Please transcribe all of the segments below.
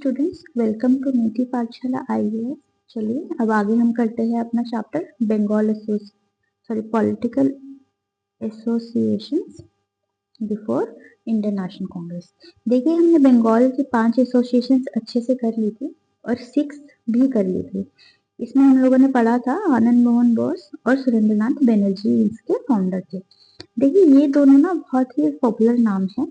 Students, welcome to नीति पाठशाला IAS. चलिए अब आगे हम करते हैं अपना chapter Bengal political associations before Indian National Congress. देखिए, हमने बंगाल की 5 एसोसिएशंस अच्छे से कर ली थी और 6 भी कर ली थी। इसमें हम लोगों ने पढ़ा था आनंद मोहन बोस और सुरेंद्रनाथ बनर्जी इसके फाउंडर थे। देखिए, ये दोनों ना बहुत ही पॉपुलर नाम है।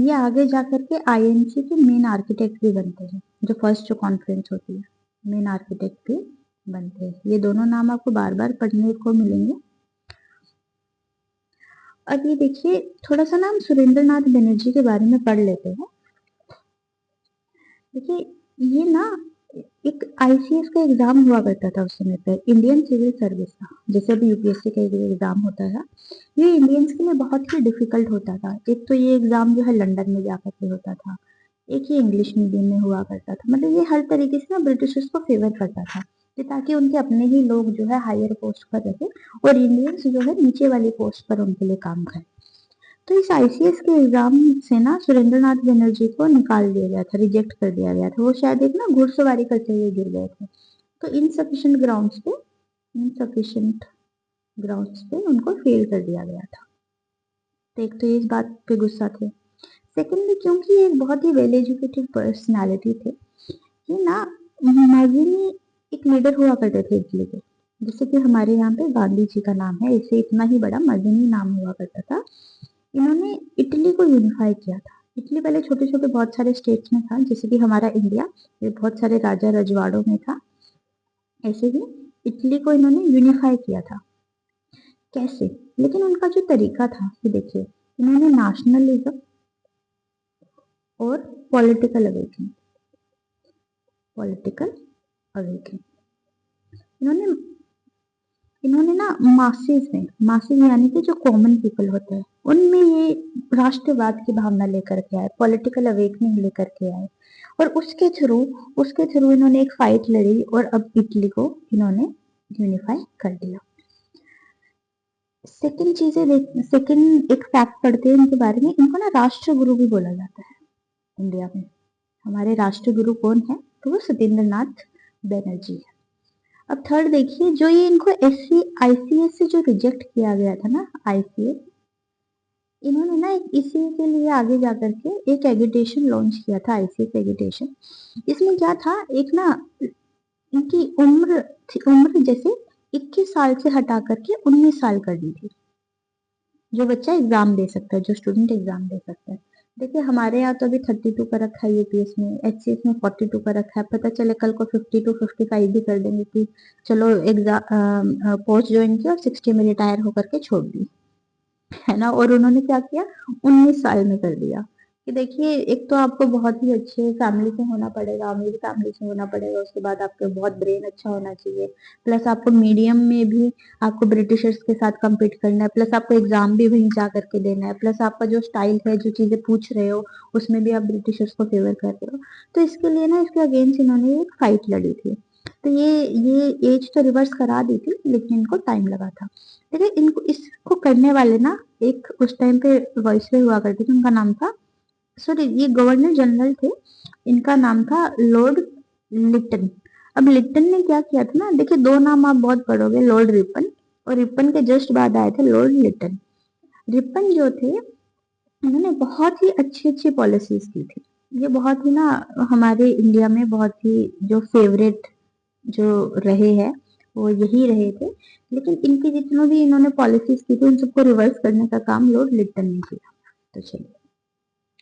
ये आगे जाकर के आईएनसी के मेन आर्किटेक्ट भी बनते हैं। जो फर्स्ट जो कॉन्फ्रेंस होती है, मेन आर्किटेक्ट भी बनते हैं। ये दोनों नाम आपको बार बार पढ़ने को मिलेंगे। अब ये देखिए, थोड़ा सा ना हम सुरेंद्रनाथ बनर्जी के बारे में पढ़ लेते हैं। देखिए, ये ना एक आईसीएस का एग्जाम हुआ करता था उस समय पे, इंडियन सिविल सर्विस का, जैसे अभी यूपीएससी का एग्जाम होता है। ये इंडियंस के लिए बहुत ही डिफिकल्ट होता था। एक तो ये एग्जाम जो है लंदन में जाकर के होता था, एक ही इंग्लिश मीडियम में हुआ करता था। मतलब ये हर तरीके से ना ब्रिटिशर्स को फेवर करता था कि ताकि उनके अपने ही लोग जो है हायर पोस्ट पर रहे और इंडियंस जो है नीचे वाली पोस्ट पर उनके लिए काम करें। तो इस आईसीएस के एग्जाम से ना सुरेंद्रनाथ बनर्जी को निकाल दिया गया था, रिजेक्ट कर दिया गया था। वो शायद एक ना घुड़सवारी करते हुए गिर गए थे, तो इनसफिशिएंट ग्राउंड्स पे उनको फेल कर दिया गया था। तो एक तो इस बात पे गुस्सा थे। सेकेंडली, क्योंकि ये एक बहुत ही वेल एजुकेटेड पर्सनैलिटी थे, ये ना मजनी एक लीडर हुआ करते थे इटली के। जैसे कि हमारे यहाँ पे गांधी जी का नाम है, इसे इतना ही बड़ा मजनी नाम हुआ करता था। इन्होंने इटली को यूनिफाई किया था। इटली पहले छोटे छोटे बहुत सारे स्टेट्स में था, जैसे कि हमारा इंडिया, ये बहुत सारे राजा रजवाड़ों में था। ऐसे ही इटली को इन्होंने यूनिफाई किया था। कैसे? लेकिन उनका जो तरीका था कि देखिए, इन्होंने नेशनलिज्म और पॉलिटिकल अवेकनिंग इन्होंने इन्होंने ना मासेस यानी कि जो कॉमन पीपल होते हैं उनमें ये राष्ट्रवाद की भावना लेकर के आए, पॉलिटिकल अवेकनिंग लेकर के आए। और उसके थ्रू इन्होंने एक फाइट लड़ी और अब इटली को इन्होंने यूनिफाई कर दिया। सेकंड एक फैक्ट पढ़ते हैं इनके बारे में। इनको ना राष्ट्रगुरु भी बोला जाता है इंडिया में। हमारे राष्ट्रगुरु कौन है? तो वो सत्येंद्रनाथ बनर्जी है। अब थर्ड देखिए, जो ये इनको आईसीएस से जो रिजेक्ट किया गया था ना, आईसीएस, इन्होंने ना इसी के लिए आगे जाकर के एक एगिटेशन लॉन्च किया था, आईसीएस एगिटेशन। इसमें क्या था, एक ना इनकी उम्र जैसे 21 साल से हटा करके 19 साल कर दी थी, जो बच्चा एग्जाम दे सकता है, जो स्टूडेंट एग्जाम दे सकता है। देखिए, हमारे यहाँ तो अभी 32 का रखा है, यूपीएस में, एचसीएस में 42 का रखा है। पता चले कल को 52 55 भी कर देंगे कि चलो एग्जाम पोस्ट ज्वाइन किया और 60 में रिटायर होकर के छोड़ दी, है ना। और उन्होंने क्या किया, 19 साल में कर दिया। कि देखिए, एक तो आपको बहुत ही अच्छे फैमिली से होना पड़ेगा, अमीर फैमिली से होना पड़ेगा, उसके बाद आपका बहुत ब्रेन अच्छा होना चाहिए, प्लस आपको मीडियम में भी आपको ब्रिटिशर्स के साथ compete करना है, प्लस आपको एग्जाम भी वहीं जा करके देना है, प्लस आपका जो स्टाइल है, जो चीजें पूछ रहे हो उसमें भी आप ब्रिटिशर्स को फेवर कर रहे हो। तो इसके लिए ना, इसके अगेंस्ट इन्होंने एक फाइट लड़ी थी। तो ये एज तो रिवर्स करा दी थी, लेकिन इनको टाइम लगा था। देखिए, इनको इसको करने वाले ना एक उस टाइम पे वॉइसरॉय हुआ करते थे, उनका नाम था, सॉरी, ये गवर्नर जनरल थे, इनका नाम था लॉर्ड लिटन। अब लिटन ने क्या किया था ना, देखिए दो नाम आप बहुत पढ़ोगे, लॉर्ड रिपन, और रिपन के जस्ट बाद आए थे लॉर्ड लिटन। रिपन जो थे, उन्होंने बहुत ही अच्छी अच्छी पॉलिसीज की थी। ये बहुत ही ना हमारे इंडिया में बहुत ही जो फेवरेट जो रहे हैं वो यही रहे थे। लेकिन इनकी जितनी भी इन्होंने पॉलिसीज की थी, उन सबको रिवर्स करने का काम लॉर्ड लिटन ने किया। तो चलिए,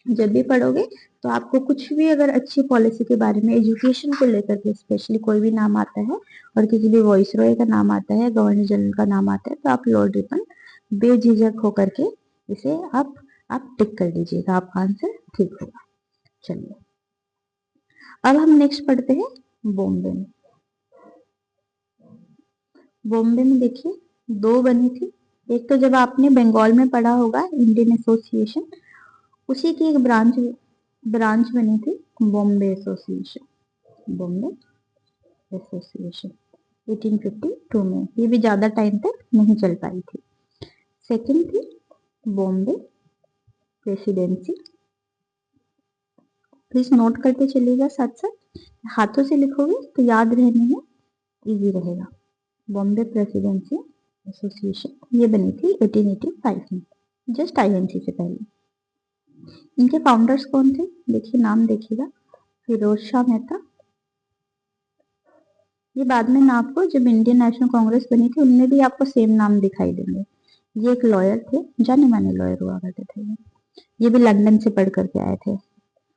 जब भी पढ़ोगे तो आपको कुछ भी अगर अच्छी पॉलिसी के बारे में, एजुकेशन को लेकर के स्पेशली कोई भी नाम आता है और किसी भी वॉइसरॉय का नाम आता है, गवर्नर जनरल का नाम आता है, तो आप लॉर्ड रिपन बेझिझक होकर के इसे आप टिक कर दीजिएगा, आपका आंसर ठीक होगा। चलिए, अब हम नेक्स्ट पढ़ते हैं बॉम्बे में। बॉम्बे में देखिए, 2 बनी थी। एक तो जब आपने बंगाल में पढ़ा होगा इंडियन एसोसिएशन, उसी की एक ब्रांच बनी थी बॉम्बे एसोसिएशन। बॉम्बे एसोसिएशन 1852 में, ये भी ज्यादा टाइम तक नहीं चल पाई थी। सेकंड थी बॉम्बे प्रेसिडेंसी प्लीज नोट करते चलिएगा साथ साथ, हाथों से लिखोगे तो याद रहने में इजी रहेगा। बॉम्बे प्रेसिडेंसी एसोसिएशन ये बनी थी 1885 में, जस्ट आईएनसी से पहले। इनके फाउंडर्स कौन थे, देखिए नाम देखिएगा, फिरोज शाह मेहता। ये बाद में ना आपको जब इंडियन नेशनल कांग्रेस बनी थी उनमें भी आपको सेम नाम दिखाई देंगे। ये एक लॉयर थे, जाने माने लॉयर हुआ करते थे ये भी लंदन से पढ़ करके आए थे।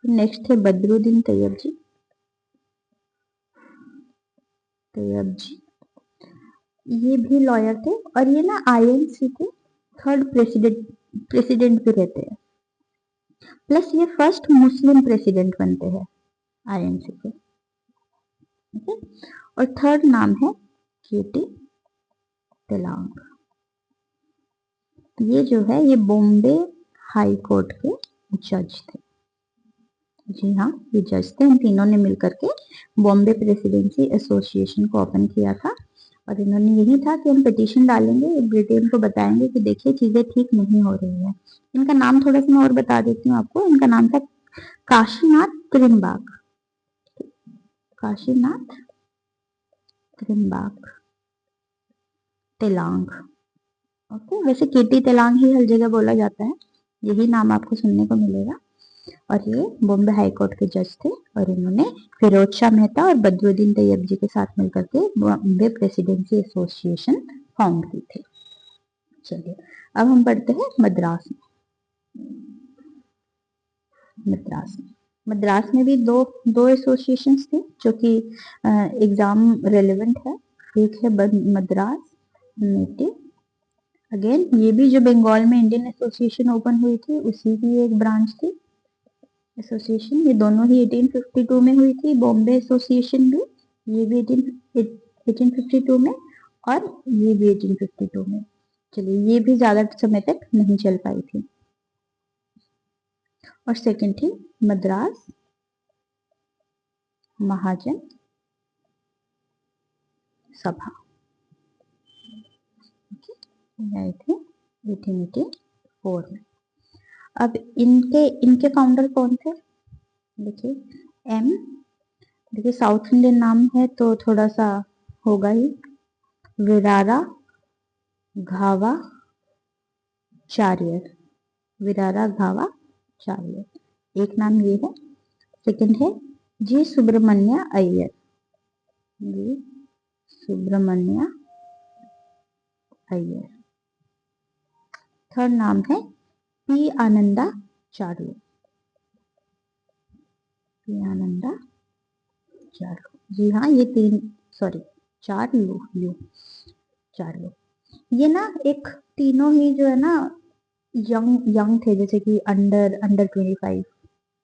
नेक्स्ट थे बदरुद्दीन तैयब जी। तैयब जी ये भी लॉयर थे और ये ना आईएनसी के थर्ड प्रेसिडेंट भी रहते हैं, प्लस ये फर्स्ट मुस्लिम प्रेसिडेंट बनते हैं आईएनसी के। ओके, और थर्ड नाम है केटी तेलांग। ये जो है ये बॉम्बे हाई कोर्ट के जज थे। जी हाँ, ये जज थे। इन तीनों ने मिलकर के बॉम्बे प्रेसिडेंसी एसोसिएशन को ओपन किया था और इन्होंने यही था कि हम पिटीशन डालेंगे, ब्रिटेन को बताएंगे कि देखिए चीजें ठीक नहीं हो रही है। इनका नाम थोड़ा सा मैं और बता देती हूँ आपको। इनका नाम था काशीनाथ त्रिम्बाग। काशीनाथ त्रिम्बाग तेलांग। ओके, वैसे केटी तेलांग ही हर जगह बोला जाता है, यही नाम आपको सुनने को मिलेगा। और ये बॉम्बे हाई कोर्ट के जज थे और इन्होंने फिरोज शाह मेहता और बदरुद्दीन तैयब जी के साथ मिलकर के बॉम्बे प्रेसिडेंसी एसोसिएशन फाउंड की थी। चलिए अब हम पढ़ते हैं मद्रास में। मद्रास में भी दो एसोसिएशंस थे जो कि एग्जाम रेलेवेंट है। एक है मद्रास नेटिव, अगेन ये भी जो बंगाल में इंडियन एसोसिएशन ओपन हुई थी उसी की एक ब्रांच थी एसोसिएशन। ये दोनों ही 1852 में हुई थी। बॉम्बे एसोसिएशन भी, ये भी 1852 में और ये भी 1852 में। चलिए ये भी ज्यादा समय तक नहीं चल पाई थी। और सेकंड थी मद्रास महाजन सभा, आई थी 1884 में। अब इनके फाउंडर कौन थे, देखिए एम, देखिए साउथ इंडियन नाम है तो थोड़ा सा होगा ही, विरारा घावा चार्यर। विरारा घावा चार्यर एक नाम ये है। सेकंड है जी सुब्रमण्य अय्यर। जी सुब्रमण्य अय्यर। थर्ड नाम है पी आनंदा चार्य। पी आनंदा चार्य, जी हाँ ये चार लोग ये ना एक तीनों ही जो है ना यंग थे, जैसे कि अंडर 25,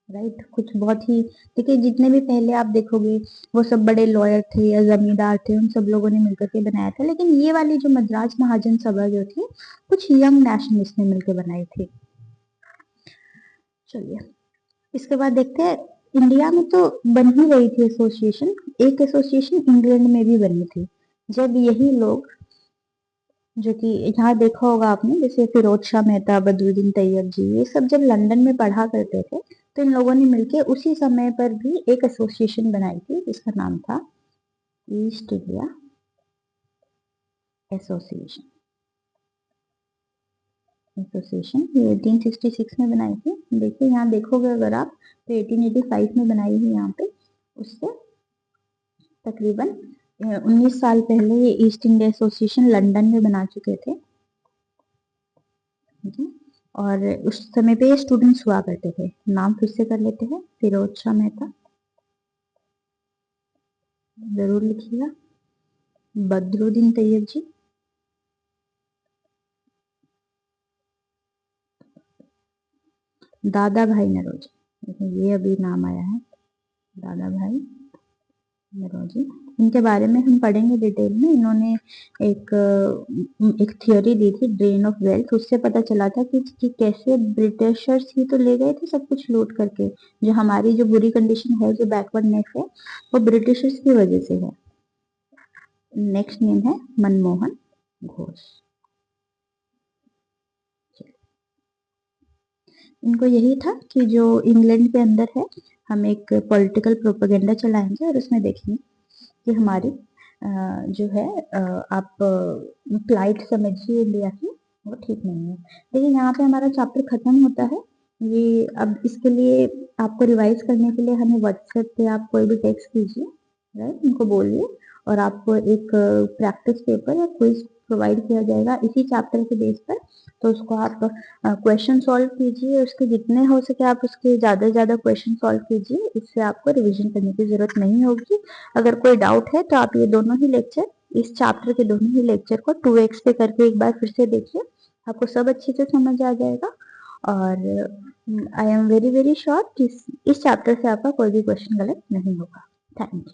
राइट। कुछ बहुत ही, देखिए जितने भी पहले आप देखोगे वो सब बड़े लॉयर थे या जमींदार थे, उन सब लोगों ने मिलकर के बनाया था। लेकिन ये वाली जो मद्रास महाजन सभा जो थी कुछ यंग नेशनलिस्ट ने मिलकर बनाई थी। चलिए इसके बाद देखते हैं, इंडिया में तो बन ही रही थी एसोसिएशन। एक एसोसिएशन इंग्लैंड में भी बनी थी, जब यही लोग जो कि यहाँ देखा होगा आपने, जैसे फिरोज शाह मेहता, बदरुद्दीन तैयब जी, ये सब जब लंदन में पढ़ा करते थे तो इन लोगों ने मिलके उसी समय पर भी एक एसोसिएशन बनाई थी जिसका नाम था ईस्ट इंडिया एसोसिएशन। ये 1866 में बनाई थी। देखिए यहाँ देखोगे अगर आप तो 1885 में बनाई हुई यहाँ पे, उससे तकरीबन 19 साल पहले ये ईस्ट इंडिया एसोसिएशन लंदन में बना चुके थे। और उस समय पे स्टूडेंट्स हुआ करते थे। नाम फिर से कर लेते हैं, फिरोज शाह मेहता, जरूर लिखिएगा, बदरुद्दीन तैयब जी, दादा भाई नौरोजी, ये अभी नाम आया है, दादा भाई नौरोजी। इनके बारे में हम पढ़ेंगे डिटेल में। इन्होंने एक थियोरी दी थी ड्रेन ऑफ वेल्थ, उससे पता चला था कि कैसे ब्रिटिशर्स ही तो ले गए थे सब कुछ लूट करके। जो हमारी जो बुरी कंडीशन है, जो बैकवर्डनेस है, वो ब्रिटिशर्स की वजह से है। नेक्स्ट नेम है मनमोहन घोष। इनको यही था कि जो इंग्लैंड के अंदर है, हम एक पॉलिटिकल प्रोपेगेंडा चलाएंगे और उसमें देखेंगे कि हमारी जो है आप फ्लाइट समझिए इंडिया की, वो ठीक नहीं है। लेकिन यहाँ पे हमारा चैप्टर खत्म होता है। ये अब इसके लिए आपको रिवाइज करने के लिए हमें व्हाट्सएप पे आप कोई भी टेक्स्ट कीजिए, राइट, उनको बोलिए, और आपको एक प्रैक्टिस पेपर या क्विज प्रोवाइड किया जाएगा इसी चैप्टर के बेस पर। तो उसको आप क्वेश्चन सॉल्व कीजिए, उसके जितने हो सके आप उसके ज़्यादा से ज़्यादा क्वेश्चन सॉल्व कीजिए। इससे आपको रिवीजन करने की ज़रूरत नहीं होगी। अगर कोई डाउट है तो आप ये दोनों ही लेक्चर, इस चैप्टर के दोनों ही लेक्चर को 2x पे करके एक बार फिर से देखिए, आपको सब अच्छे से समझ आ जाएगा। और I am very very sure कि इस चैप्टर से आपका कोई भी क्वेश्चन गलत नहीं होगा। Thank you.